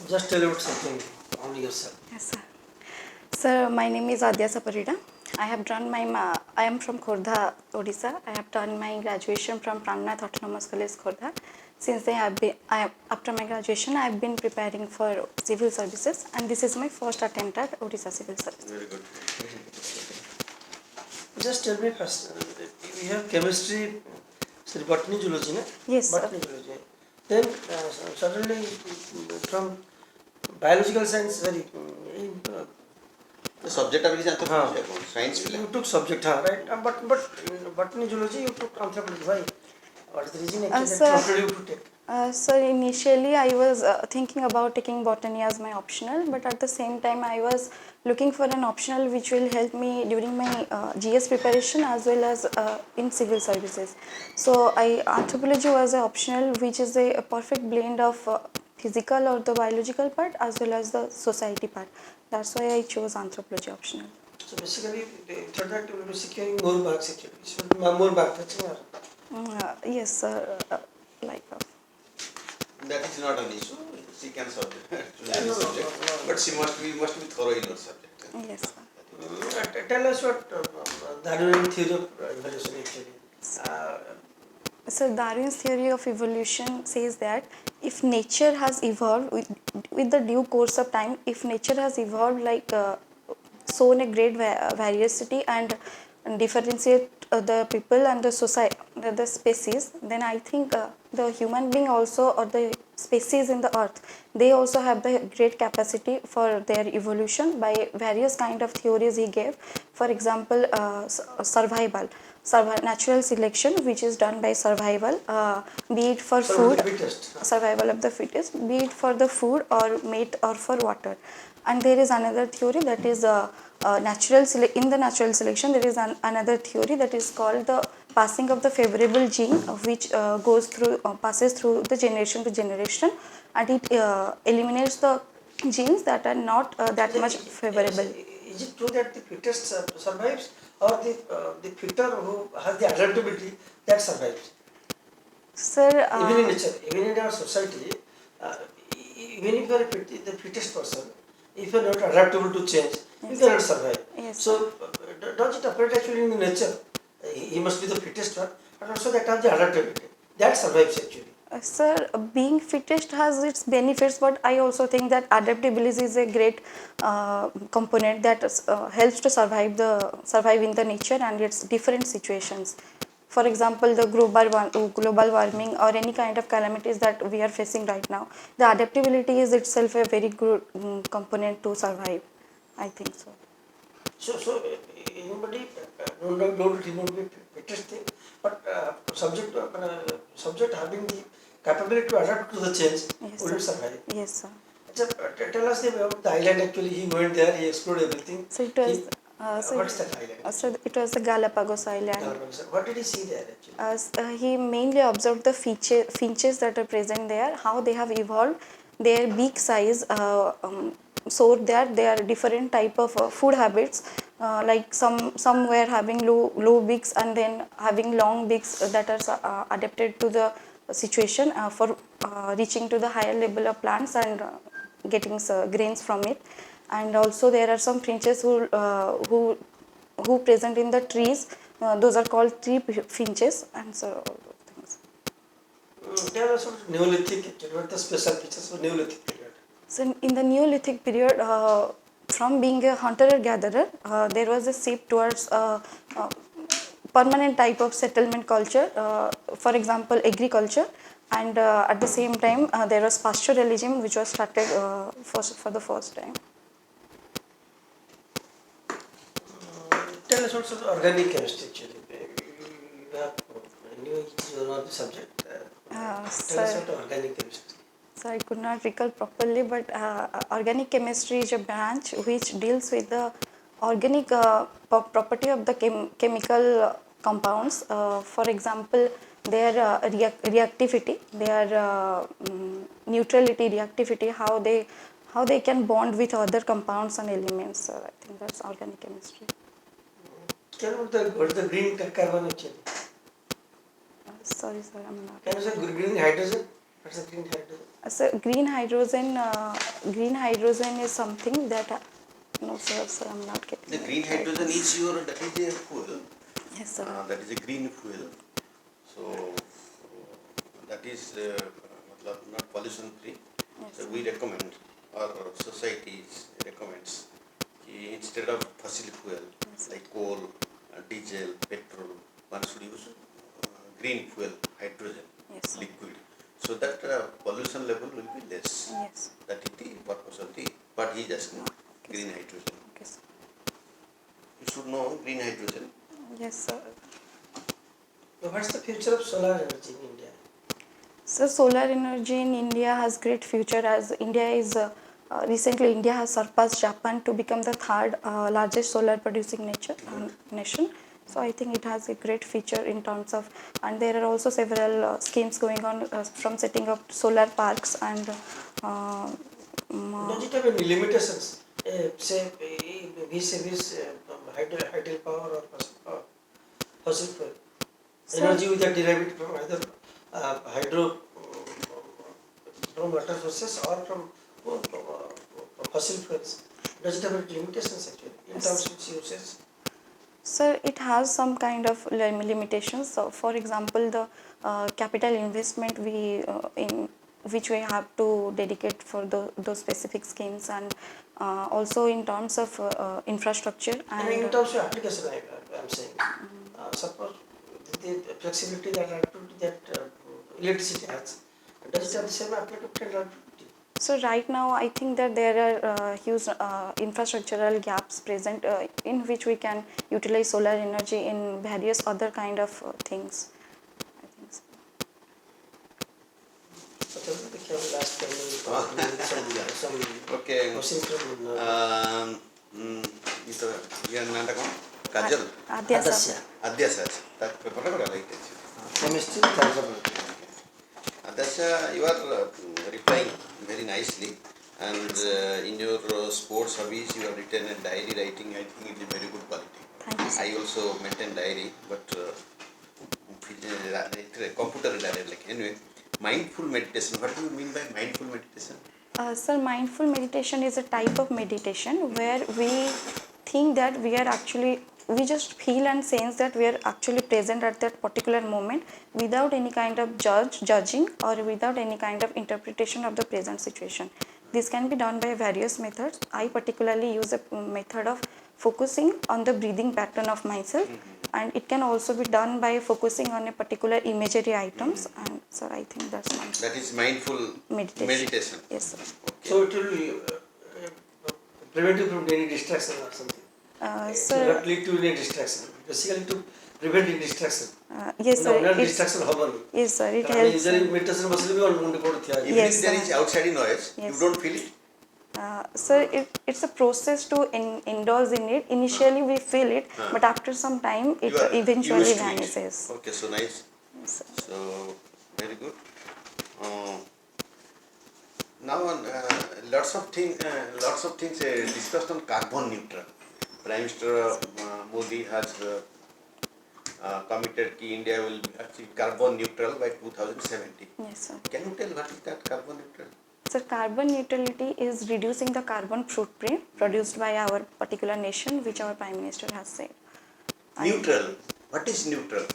Just tell about something on yourself. Yes, sir. Sir, my name is ADYASHA. I have done my, I am from Khordha, Odisha. I have done my graduation from Pramnath Autonomous College, Khordha. Since then, after my graduation, I have been preparing for civil services, and this is my first attempt at Odisha civil service. Very good. Just tell me first, we have chemistry, sorry, botany, zoology, na? Yes, botany, zoology. Then suddenly from biological science, sorry, The subject of anthropology, science. you took subject, right? But botany, zoology, you took anthropology. Why? What is the reason actually that prompted you to take? So initially I was thinking about taking botany as my optional, but at the same time I was looking for an optional which will help me during my GS preparation as well as in civil services. So anthropology was an optional which is a perfect blend of physical or the biological part as well as the society part. That's why I chose anthropology optional. So basically, after that you will be securing more marks actually. It should be more marks. Yes, sir. That is not an issue. She can subject, but she must be thorough in her subject. Yes, sir. Tell us what Darwinian theory of evolution actually. So Darwin's theory of evolution says that if nature has evolved with the due course of time, if nature has evolved shown a great variety and differentiate the people and the society, the species, then I think the human being also, or the species in the earth, they also have the great capacity for their evolution by various kind of theories he gave. For example, survival, natural selection, which is done by survival, be it for food, survival of the fittest, be it for the food or mate or for water. And there is another theory that is in the natural selection there is another theory that is called the passing of the favorable gene, which passes through the generation to generation, and it eliminates the genes that are not that much favorable. Is it true that the fittest survives, or the fitter who has the adaptability that survives? Sir, even in nature, even in our society, even if you are the fittest person, if you are not adaptable to change, you cannot survive. Yes, so, does it operate actually in nature? He must be the fittest one, but also that has the adaptability. That survives actually. Sir, being fittest has its benefits, but I also think that adaptability is a great component that helps to survive in the nature and its different situations. For example, the global warming or any kind of calamities that we are facing right now, the adaptability is itself a very good component to survive. I think so. So anybody don't remove the fittest thing, but subject having the capability to adapt to the change, yes, will survive. Yes, sir. Tell us about the island. Actually, he went there, he explored everything. So it was. What's that island? So it was the Galapagos Island. What did he see there actually? He mainly observed the finches that are present there, how they have evolved, their beak size. So that they are different type of food habits. Like some were having low beaks and then having long beaks that are adapted to the situation for reaching to the higher level of plants and getting grains from it. And also there are some finches who present in the trees. Those are called tree finches, and so all those things. Tell us about Neolithic. What are the special features of Neolithic period? So in the Neolithic period, from being a hunter-gatherer, there was a shift towards permanent type of settlement culture. For example, agriculture, and at the same time there was pastoralism, which was started for the first time. Tell us also organic chemistry actually. You have one of the subject. Tell us about organic chemistry. So I could not recall properly, but organic chemistry is a branch which deals with the organic property of the chemical compounds. For example, their reactivity, their neutrality, reactivity, how they can bond with other compounds and elements. So I think that's organic chemistry. What is the green carbon actually? Sorry, sir, I'm not. Can you say green hydrogen? What's the green hydrogen? So green hydrogen is something that no sir, I'm not getting The it green right hydrogen now. is your, that is a fuel. Yes sir. That is a green fuel. So that is not pollution free. Yes, So sir. we recommend, or society recommends, instead of fossil fuel Yes. like coal, diesel, petrol, one should use green fuel, hydrogen, Yes, sir. liquid. So that pollution level will be less. Yes. That is the purpose of the, what he is asking, Okay, green sir. hydrogen. Okay, sir. You should know green hydrogen. Yes sir. So what's the future of solar energy in India? So solar energy in India has great future, as India is recently India has surpassed Japan to become the third largest solar producing nation. So I think it has a great future in terms of, and there are also several schemes going on from setting up solar parks and Does it have any limitations? Say, vis-a-vis hydel power or fossil fuel? Sir- Energy which are derived from either hydro from water sources or from fossil fuels. Does it have any limitations actually in terms of its uses? Sir, it has some kind of limitations. So, for example, the capital investment in which we have to dedicate for those specific schemes, and also in terms of infrastructure And in and terms of application, I'm saying, suppose the flexibility that electricity has, does it have the same applicability and reliability? so right now I think that there are huge infrastructural gaps present in which we can utilize solar energy in various other kind of things. I think so. Okay, last some Okay. questions from Your Nandakam? Kajal? Adyasha. Adyasha. That paper like chemistry with anthropology. Adyasha, you are replying very nicely, and in your sports hobbies you have written a diary writing. I think it is very good quality. Thank you, sir. I also maintain diary, but computer diary. Like anyway, mindful meditation. What do you mean by mindful meditation? Sir, mindful meditation is a type of meditation where we think that we just feel and sense that we are actually present at that particular moment without any kind of judging or without any kind of interpretation of the present situation. This can be done by various methods. I particularly use a method of focusing on the breathing pattern of myself, and it can also be done by focusing on a particular imagery items. And so I think that's mindful. That is mindful meditation. Yes, sir. Okay. So it will prevent you from any distraction or something. It Sir, will not lead to any distraction. Basically to prevent any distraction. yes, sir. No distraction hobani. Yes, sir. It I helps. usually meditation basically we want to go to Even Yes, if there sir. is outside noise, Yes. you don't feel it. Sir, it's a process to indulge in it. Initially, we feel it, but after some time, it You are eventually used to it. vanishes. Okay, so nice. Yes, sir. So very good. Now lots of things discussed on carbon neutral. Prime Minister Modi has committed that India will achieve carbon neutral by 2070. Yes, sir. Can you tell what is that carbon neutral? So, carbon neutrality is reducing the carbon footprint produced by our particular nation, which our Prime Minister has said. Neutral. What is neutral?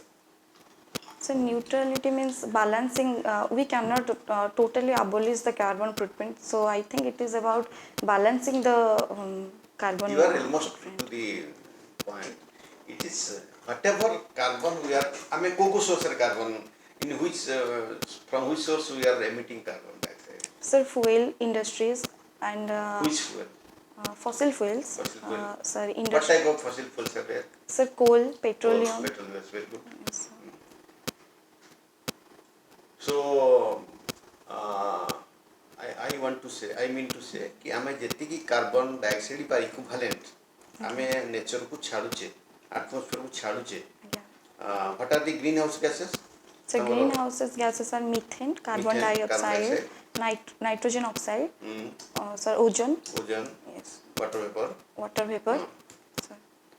So, neutrality means balancing. We cannot totally abolish the carbon footprint. So, I think it is about balancing the carbon You are almost footprint. to the point. It is whatever carbon we are, I mean, source carbon, in which, from which source we are emitting carbon dioxide. Sir, fuel industries and Which fuel? fossil fuels. Fossil fuel. Sir, What type of fossil fuels are there? Sir, coal, petroleum. Petroleum, that's very good. Yes, sir. So, I want to say, I mean to say, कि हमें जितनी carbon dioxide पर equivalent हमें nature को छाड़ुचे, atmosphere को छाड़ुचे. What are the greenhouse gases? So, greenhouse gases are methane, carbon dioxide, nitrogen oxide, sir, ozone. Ozone, Yes. water vapor, Sir,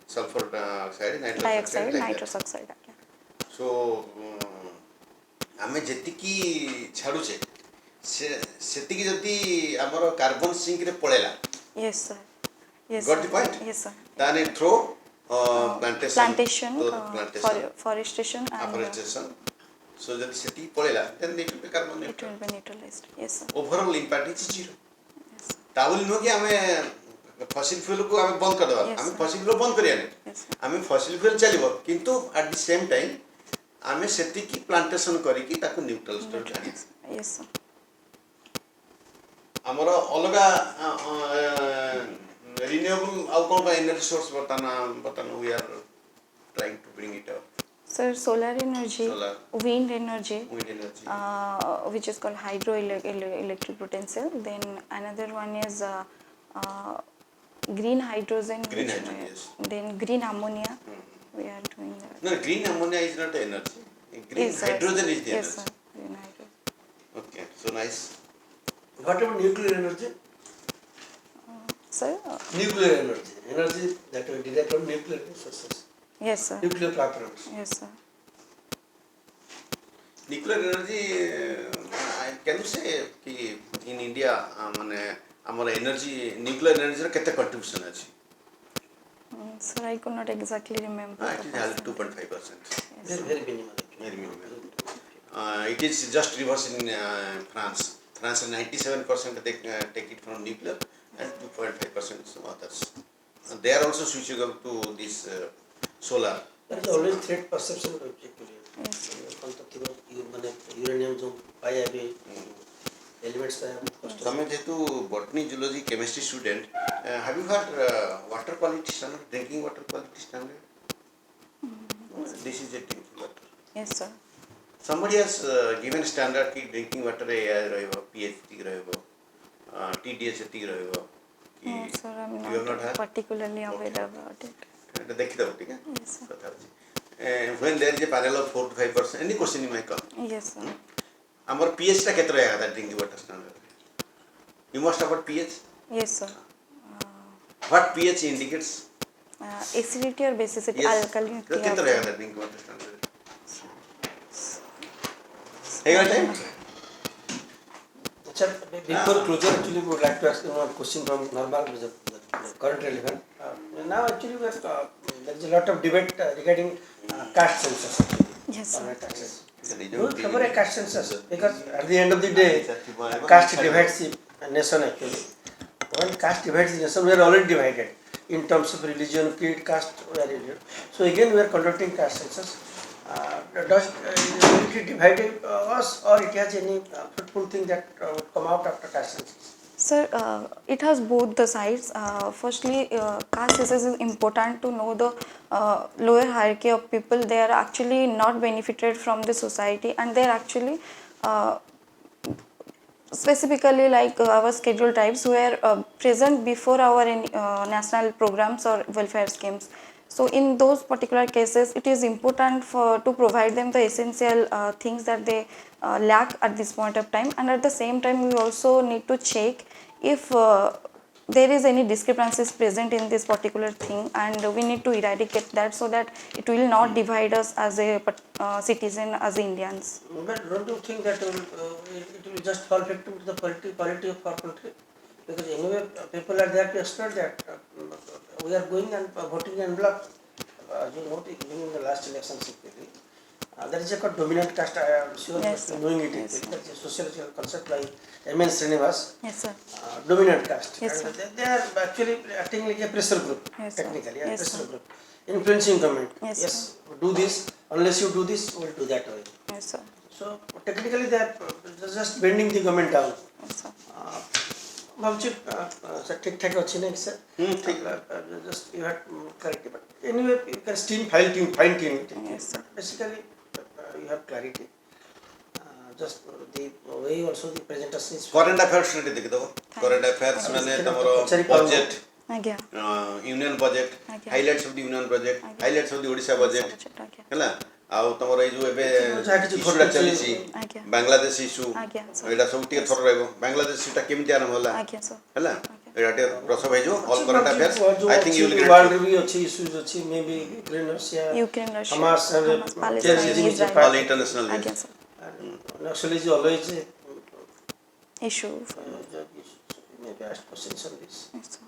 sulfur dioxide, nitrous dioxide, oxide, like nitrous that. oxide. Yeah. So, हमें जितनी छाड़ुचे, ସେତିକି ଯଦି ଆମର carbon ସିଙ୍କ ରେ ପଳେଇଲା Yes, sir. Yes, Got sir. the point? Yes, sir. ତାହେଲେ through Plantation, plantation forestation, and afforestation so ଯଦି ସେତିକି ପଳେଇଲା then it will be carbon it neutral. will be neutralized. Yes, sir. Overall impact is zero. Yes, sir. ତା ବୋଲି ନୁହଁ କି ଆମେ fossil ଫ୍ୟୁଏଲକୁ ଆମେ ବନ୍ଦ କରିଦେବା Yes, ଆମେ sir. ଫସିଲ ଫ୍ୟୁଏଲ ବନ୍ଦ କରିବାନି Yes, sir. ଆମେ ଫସିଲ ଫ୍ୟୁଏଲ ଚାଲିବ କିନ୍ତୁ ଆଟ୍ ଦି ସେମ୍ ଟାଇମ୍ ଆମେ ସେତିକି ପ୍ଲାଣ୍ଟେସନ କରିକି ତାକୁ ନ୍ୟୁଟ୍ରାଲ ଷ୍ଟୋରେଜ ଆଣିବା Yes, sir. ଆମର ଅଲଗା ରିନ୍ୟୁଏବଲ ଆଉ କ'ଣ ପାଇଁ ଏନର୍ଜି ସୋର୍ସ ବର୍ତ୍ତମାନ we are trying to bring it up. Sir, solar energy, Solar. wind energy, Wind energy. which is called hydroelectric potential. Then another one is green hydrogen. Green which hydrogen, yes. Then green ammonia. We are doing that. No, green ammonia is not energy. Green Yes, sir. hydrogen is the Yes, energy. sir. Green hydrogen. Okay, so nice. What about nuclear energy? Sir? Nuclear energy. Energy that we derive from nuclear sources. Yes, sir. Nuclear power plants. Yes, sir. Nuclear energy, can you say कि in India माने हमारा energy nuclear energy रा कितना contribution है जी? Sir, I could not exactly remember. It is hardly 2.5%. Very minimal. Very minimal. It is just reverse in France. France 97% they take it from nuclear and 2.5% from others. And they are also switching up to this solar. There is always threat perception actually. Yes. Uranium जो पाया भी elements पाया तमें जेतु botany, zoology, chemistry student, have you heard water quality standard, drinking water quality standard? This is a drinking water. Yes, sir. Somebody has given standard कि drinking water AR रहेगा, pH ठीक रहेगा, TDS ठीक रहेगा. No, sir, I'm You have not not had? particularly aware about it. এটা দেখি দাও ঠিক আছে? Yes, sir. কথা হচ্ছে. When there is a panel of 4 to 5%, any question you may come. Yes, sir. ଆମର pH ଟା କେତେ रहेगा that drinking water standard? You must have what pH? Yes, sir. What pH indicates? Acidity or basicity, Yes. alkalinity. तो कितना रहेगा that drinking water standard? Hey, time? Before closure, actually, we would like to ask you one question from normal the current relevant. Now, actually, there is a lot of debate regarding caste census. Yes, sir. Do you cover a caste census? Because at the end of the day, caste divides the nation actually. When caste divides the nation, we are already divided in terms of religion, creed, caste, we are divided. So again, we are conducting caste census. Does it divide us, or it has any fruitful thing that would come out after caste census? Sir, it has both the sides. Firstly, caste census is important to know the lower hierarchy of people. They are actually not benefited from the society, and they are actually specifically like our scheduled tribes were present before our national programs or welfare schemes. So in those particular cases, it is important to provide them the essential things that they lack at this point of time, and at the same time we also need to check if there is any discrepancies present in this particular thing, and we need to eradicate that so that it will not divide us as a citizen, as Indians. But don't you think that it will just fall victim to the polity of our country? Because anyway, people are there to expect that we are going and voting en bloc. You know, in the last elections, there is a dominant caste. I am sure Yes, you are knowing it. Yes, That is a sociological concept by M.N. Srinivas. Yes, sir. Dominant caste. Yes, And sir. they are actually acting like a pressure group. Yes, sir. Technically, a Yes, pressure sir. group, influencing government. Yes, Do this. Unless you do this, we will do that way. Yes, sir. So technically, they are just bending the government down. Yes, sir. भावची sir ठीक ठाक अच्छी नहीं sir ठीक just you had clarity, but anyway you can still fine tune it. Yes, sir. Basically you have clarity. Just the way also the presentation is current affairs ने देखी दो current affairs मैंने तमरो budget Agya. union budget Agya. highlights of the union budget Agya. highlights of the Odisha budget Agya. ହେଲା ଆଉ ତମର ଏଇ ଯୋଉ ଏବେ ଯାହା କିଛି ଇସ୍ୟୁଟା ଘଟୁଛି, ଚାଲିଛି ଆଜ୍ଞା। ବାଂଲାଦେଶ ଇସ୍ୟୁ ଆଜ୍ଞା, sir. ଏଇଟା ସବୁ ଟିକେ ଥର ରହିବ ବାଂଲାଦେଶ ଇସ୍ୟୁଟା କେମିତି ଆରମ୍ଭ ହେଲା Agya, sir. ହେଲା ଏଇଟା ଟିକେ ପ୍ରସବ ହେଇଯିବ all current affairs I think you will get world review ଅଛି issues ଅଛି maybe Ukraine Russia Ukraine, Russia, Hamas and Palestine, terrorism is a Israel. part. all international Agya, sir. Actually is always issue. Maybe ask questions on this. Yes, sir.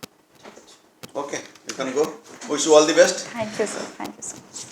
Okay, you can go. Wish you all the best. Thank you, sir. Thank you, sir.